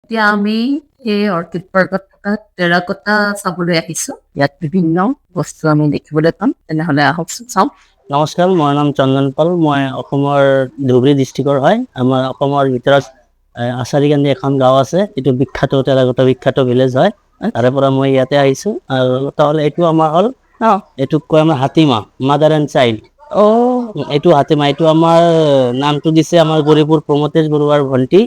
এতিয়া আমি এই অৰ্কিড পাৰ্কত থকা টেৰাকটা চাবলৈ আহিছোঁ। ইয়াত বিভিন্ন বস্তু আমি দেখিবলৈ পাম। তেনেহ'লে আহকচোন চাওঁ। নমস্কাৰ, মোৰ নাম চন্দন পাল। মই অসমৰ ধুবুৰী ডিষ্ট্ৰিক্টৰ হয়। আমাৰ অসমৰ ভিতৰত আচাৰিকান্দি এখন গাঁও আছে, এইটো বিখ্যাত টেৰাকটা বিখ্যাত ভিলেজ হয়। তাৰে পৰা মই ইয়াতে আহিছোঁ। আৰু তাহলে এইটো আমাৰ হ'ল এইটোক কয় আমাৰ হাতীমা, মাদাৰ এণ্ড চাইল্ড। এইটো হাতীমা, এইটো আমাৰ নামটো দিছে আমাৰ গৌৰীপুৰ প্ৰমোতেশ বৰুৱাৰ ভণ্টি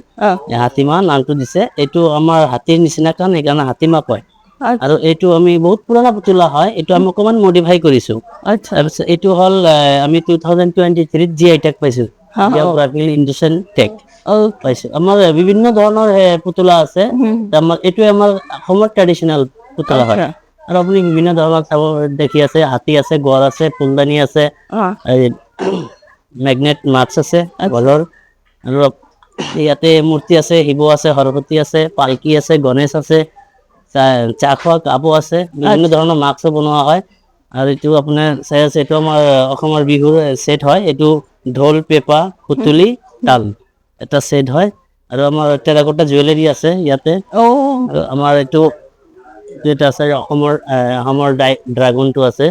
হাতীমা নামটো দিছে। এইটো আমাৰ হাতীৰ নিচিনা কাৰণ সেইকাৰণে হাতীমা কয়। আৰু এইটো আমি বহুত পুৰণা পুতলা হয়, এইটো আমি অকণমান মডিফাই কৰিছোঁ। তাৰপিছত এইটো হ'ল আমি 2023 GI টেগ পাইছোঁ, জিঅ'গ্ৰাফিকেল ইণ্ডিকেশ্যন টেগ পাইছোঁ। আমাৰ বিভিন্ন ধৰণৰ পুতলা আছে। এইটোৱে আমাৰ অসমৰ ট্ৰেডিশ্যনেল পুতলা হয়। আৰু আপুনি বিভিন্ন ধৰণৰ চাব দেখি আছে, হাতী আছে, গড় আছে, ফুলদানি আছে, মেগনেট মাস্ক আছে গড়ৰ। আৰু ইয়াতে মূৰ্তি আছে, শিৱ আছে, সৰস্বতী আছে, পালকি আছে, গণেশ আছে, চাহ খোৱা কাপো আছে, বিভিন্ন ধৰণৰ মাস্কো বনোৱা হয়। আৰু এইটো আপোনাৰ চাই আছে, এইটো আমাৰ অসমৰ বিহুৰ ছেট হয়। এইটো ঢোল, পেঁপা, সুতুলি, তাল এটা ছেট হয়। আৰু আমাৰ টেৰাকটা জুৱেলাৰী আছে ইয়াতে। আৰু আমাৰ এইটো এটা আছে অসমৰ ড্ৰাগনটো আছে।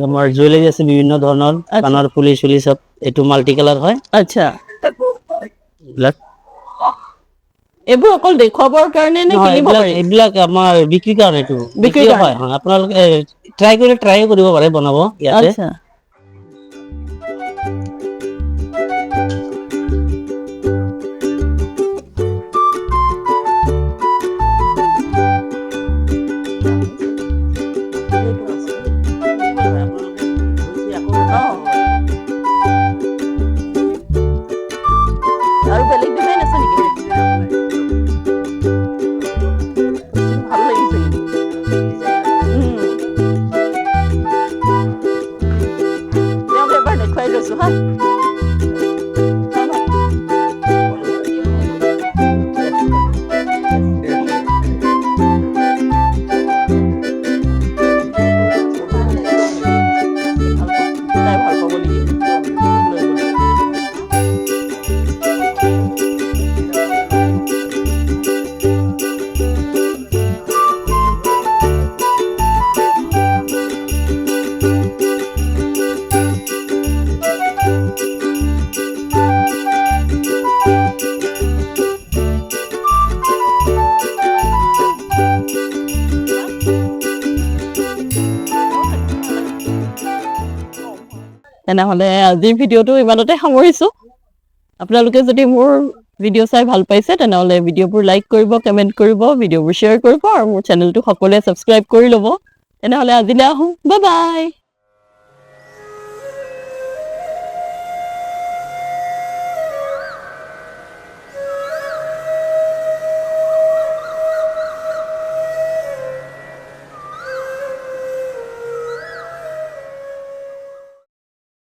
আমাৰ জুৱেলাৰী আছে বিভিন্ন ধৰণৰ, কাণৰ ফুলি চুলি চব। এইটো মাল্টি কালাৰ হয়। এইবোৰ অকল দেখুৱাবৰ কাৰণে নে কিনিব পাৰি? এইবিলাক আমাৰ বিক্ৰীৰ কাৰণে, এইটো বিক্ৰী হয়। আপোনালোকে ট্ৰাই কৰিব পাৰে বনাব ইয়াতে। আৰু বেলেগ ডিজাইন আছে নেকি? ভাল লাগিছে কিন্তু। তেওঁক এবাৰ দেখুৱাই লৈছো হা। তাই ভাল পাব নেকি? তেনেহ'লে আজিৰ ভিডিঅ'টো ইমানতে সামৰিছোঁ। আপোনালোকে যদি মোৰ ভিডিঅ' চাই ভাল পাইছে তেনেহ'লে ভিডিঅ'বোৰ লাইক কৰিব, কমেণ্ট কৰিব, ভিডিঅ'বোৰ শ্বেয়াৰ কৰিব আৰু মোৰ চেনেলটো সকলোৱে ছাবস্ক্ৰাইব কৰি ল'ব। তেনেহ'লে আজিলৈ আহোঁ, বাই বাই।